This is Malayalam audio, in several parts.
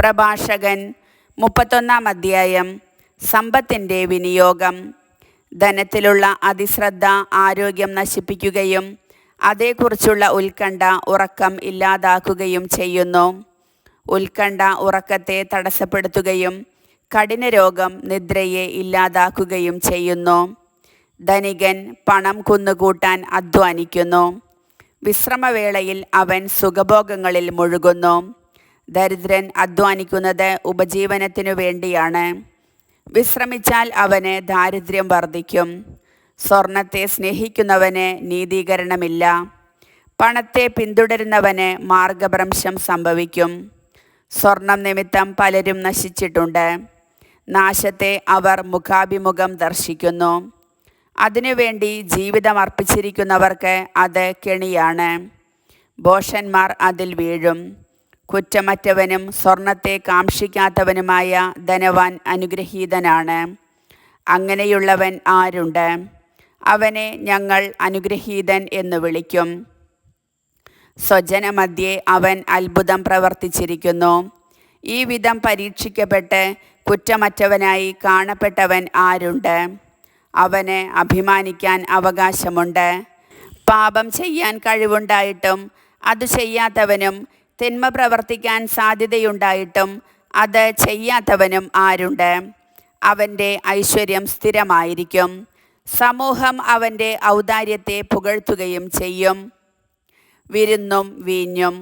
പ്രഭാഷകൻ 31 അധ്യായം. സമ്പത്തിൻ്റെ വിനിയോഗം. ധനത്തിലുള്ള അതിശ്രദ്ധ ആരോഗ്യം നശിപ്പിക്കുകയും അതേക്കുറിച്ചുള്ള ഉത്കണ്ഠ ഉറക്കം ഇല്ലാതാക്കുകയും ചെയ്യുന്നു. ഉത്കണ്ഠ ഉറക്കത്തെ തടസ്സപ്പെടുത്തുകയും കഠിനരോഗം നിദ്രയെ ഇല്ലാതാക്കുകയും ചെയ്യുന്നു. ധനികൻ പണം കുന്നുകൂട്ടാൻ അധ്വാനിക്കുന്നു. വിശ്രമവേളയിൽ അവൻ സുഖഭോഗങ്ങളിൽ മുഴുകുന്നു. ദരിദ്രൻ അധ്വാനിക്കുന്നത് ഉപജീവനത്തിനു വേണ്ടിയാണ്. വിശ്രമിച്ചാൽ അവന് ദാരിദ്ര്യം വർദ്ധിക്കും. സ്വർണത്തെ സ്നേഹിക്കുന്നവന് നീതീകരണമില്ല. പണത്തെ പിന്തുടരുന്നവന് മാർഗഭ്രംശം സംഭവിക്കും. സ്വർണം നിമിത്തം പലരും നശിച്ചിട്ടുണ്ട്. നാശത്തെ അവർ മുഖാഭിമുഖം ദർശിക്കുന്നു. അതിനുവേണ്ടി ജീവിതം അർപ്പിച്ചിരിക്കുന്നവർക്ക് അത് കെണിയാണ്. ഭോഷന്മാർ അതിൽ വീഴും. കുറ്റമറ്റവനും സ്വർണത്തെ കാക്ഷിക്കാത്തവനുമായ ധനവാൻ അനുഗ്രഹീതനാണ്. അങ്ങനെയുള്ളവൻ ആരുണ്ട്? അവനെ ഞങ്ങൾ അനുഗ്രഹീതൻ എന്നു വിളിക്കും. സ്വജനമധ്യേ അവൻ അത്ഭുതം പ്രവർത്തിച്ചിരിക്കുന്നു. ഈ വിധം പരീക്ഷിക്കപ്പെട്ട് കുറ്റമറ്റവനായി കാണപ്പെട്ടവൻ ആരുണ്ട്? അവന് അഭിമാനിക്കാൻ അവകാശമുണ്ട്. പാപം ചെയ്യാൻ കഴിവുണ്ടായിട്ടും അത് ചെയ്യാത്തവനും തിന്മ പ്രവർത്തിക്കാൻ സാധ്യതയുണ്ടായിട്ടും അത് ചെയ്യാത്തവനും ആരുണ്ട്? അവൻ്റെ ഐശ്വര്യം സ്ഥിരമായിരിക്കും. സമൂഹം അവൻ്റെ ഔദാര്യത്തെ പുകഴ്ത്തുകയും ചെയ്യും. വിരുന്നും വീഞ്ഞും.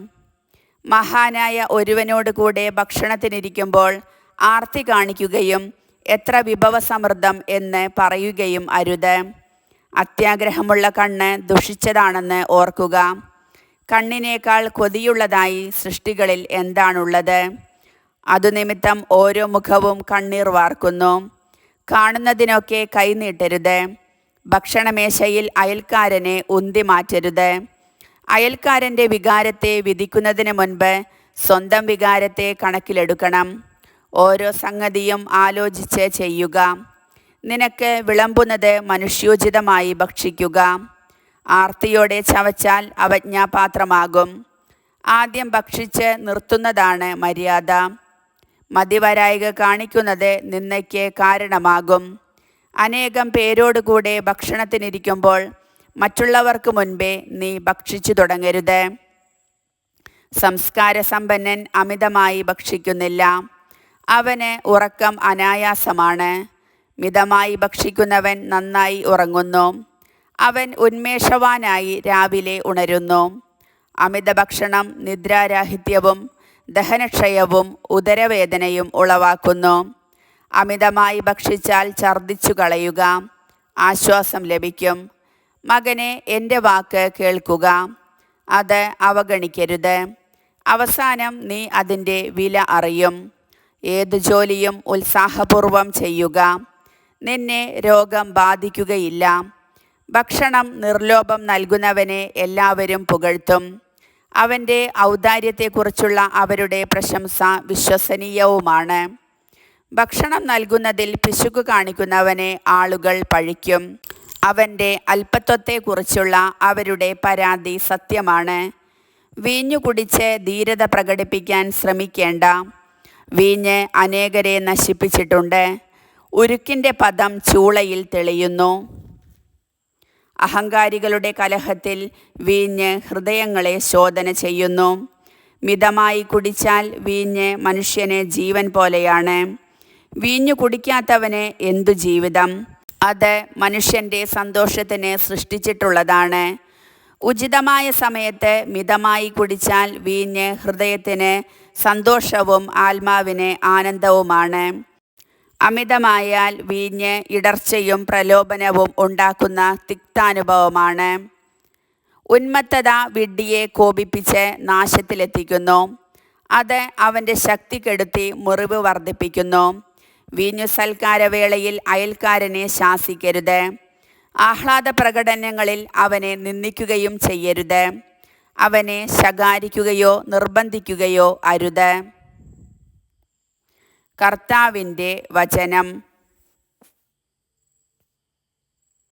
മഹാനായ ഒരുവനോട് കൂടെ ഭക്ഷണത്തിനിരിക്കുമ്പോൾ ആർത്തി കാണിക്കുകയും എത്ര വിഭവസമൃദ്ധം എന്ന് പറയുകയും അരുത്. അത്യാഗ്രഹമുള്ള കണ്ണ് ദുഷിച്ചതാണെന്ന് ഓർക്കുക. കണ്ണിനേക്കാൾ കൊതിയുള്ളതായി സൃഷ്ടികളിൽ എന്താണുള്ളത്? അതുനിമിത്തം ഓരോ മുഖവും കണ്ണീർ വാർക്കുന്നു. കാണുന്നതിനൊക്കെ കൈനീട്ടരുത്. ഭക്ഷണമേശയിൽ അയൽക്കാരനെ ഉന്തി മാറ്റരുത്. അയൽക്കാരൻ്റെ വികാരത്തെ വിധിക്കുന്നതിന് മുൻപ് സ്വന്തം വികാരത്തെ കണക്കിലെടുക്കണം. ഓരോ സംഗതിയും ആലോചിച്ച് ചെയ്യുക. നിനക്ക് വിളമ്പുന്നത് മനുഷ്യോചിതമായി ഭക്ഷിക്കുക. ആർത്തിയോടെ ചവച്ചാൽ അവജ്ഞാപാത്രമാകും. ആദ്യം ഭക്ഷിച്ച് നിർത്തുന്നതാണ് മര്യാദ. മതിവരായിക കാണിക്കുന്നത് നിന്ദയ്ക്ക് കാരണമാകും. അനേകം പേരോടുകൂടെ ഭക്ഷണത്തിനിരിക്കുമ്പോൾ മറ്റുള്ളവർക്ക് മുൻപേ നീ ഭക്ഷിച്ചു തുടങ്ങരുത്. സംസ്കാരസമ്പന്നൻ അമിതമായി ഭക്ഷിക്കുന്നില്ല. അവന് ഉറക്കം അനായാസമാണ്. മിതമായി ഭക്ഷിക്കുന്നവൻ നന്നായി ഉറങ്ങുന്നു. അവൻ ഉന്മേഷവാനായി രാവിലെ ഉണരുന്നു. അമിത ഭക്ഷണം നിദ്രാരാഹിത്യവും ദഹനക്ഷയവും ഉദരവേദനയും ഉളവാക്കുന്നു. അമിതമായി ഭക്ഷിച്ചാൽ ഛർദ്ദിച്ചു കളയുക. ആശ്വാസം ലഭിക്കും. മകനെ, എൻ്റെ വാക്ക് കേൾക്കുക. അത് അവഗണിക്കരുത്. അവസാനം നീ അതിൻ്റെ വില അറിയും. ഏതു ജോലിയും ഉത്സാഹപൂർവം ചെയ്യുക. നിന്നെ രോഗം ബാധിക്കുകയില്ല. ഭക്ഷണം നിർലോഭം നൽകുന്നവനെ എല്ലാവരും പുകഴ്ത്തും. അവൻ്റെ ഔദാര്യത്തെക്കുറിച്ചുള്ള അവരുടെ പ്രശംസ വിശ്വസനീയവുമാണ്. ഭക്ഷണം നൽകുന്നതിൽ പിശുക്ക് കാണിക്കുന്നവനെ ആളുകൾ പഴിക്കും. അവൻ്റെ അല്പത്വത്തെക്കുറിച്ചുള്ള അവരുടെ പരാതി സത്യമാണ്. വീഞ്ഞു കുടിച്ച് ധീരത പ്രകടിപ്പിക്കാൻ ശ്രമിക്കേണ്ട. വീഞ്ഞ് അനേകരെ നശിപ്പിച്ചിട്ടുണ്ട്. ഉരുക്കിൻ്റെ പദം ചൂളയിൽ തെളിയുന്നു. അഹങ്കാരികളുടെ കലഹത്തിൽ വീഞ്ഞ് ഹൃദയങ്ങളെ ശോധന ചെയ്യുന്നു. മിതമായി കുടിച്ചാൽ വീഞ്ഞ് മനുഷ്യന് ജീവൻ പോലെയാണ്. വീഞ്ഞു കുടിക്കാത്തവന് എന്തു ജീവിതം? അത് മനുഷ്യൻ്റെ സന്തോഷത്തിന് സൃഷ്ടിച്ചിട്ടുള്ളതാണ്. ഉചിതമായ സമയത്ത് മിതമായി കുടിച്ചാൽ വീഞ്ഞ് ഹൃദയത്തിന് സന്തോഷവും ആത്മാവിന് ആനന്ദവുമാണ്. അമിതമായാൽ വീഞ്ഞ് ഇടർച്ചയും പ്രലോഭനവും ഉണ്ടാക്കുന്ന തിക്താനുഭവമാണ്. ഉന്മത്തത വിഡ്ഢിയെ കോപിപ്പിച്ച് നാശത്തിലെത്തിക്കുന്നു. അത് അവൻ്റെ ശക്തി കെടുത്തി മുറിവ് വർദ്ധിപ്പിക്കുന്നു. വീഞ്ഞു സൽക്കാരവേളയിൽ അയൽക്കാരനെ ശാസിക്കരുത്. ആഹ്ലാദ പ്രകടനങ്ങളിൽ അവനെ നിന്ദിക്കുകയും ചെയ്യരുത്. അവനെ ശകാരിക്കുകയോ നിർബന്ധിക്കുകയോ അരുത്. കർത്താവിൻ്റെ വചനം.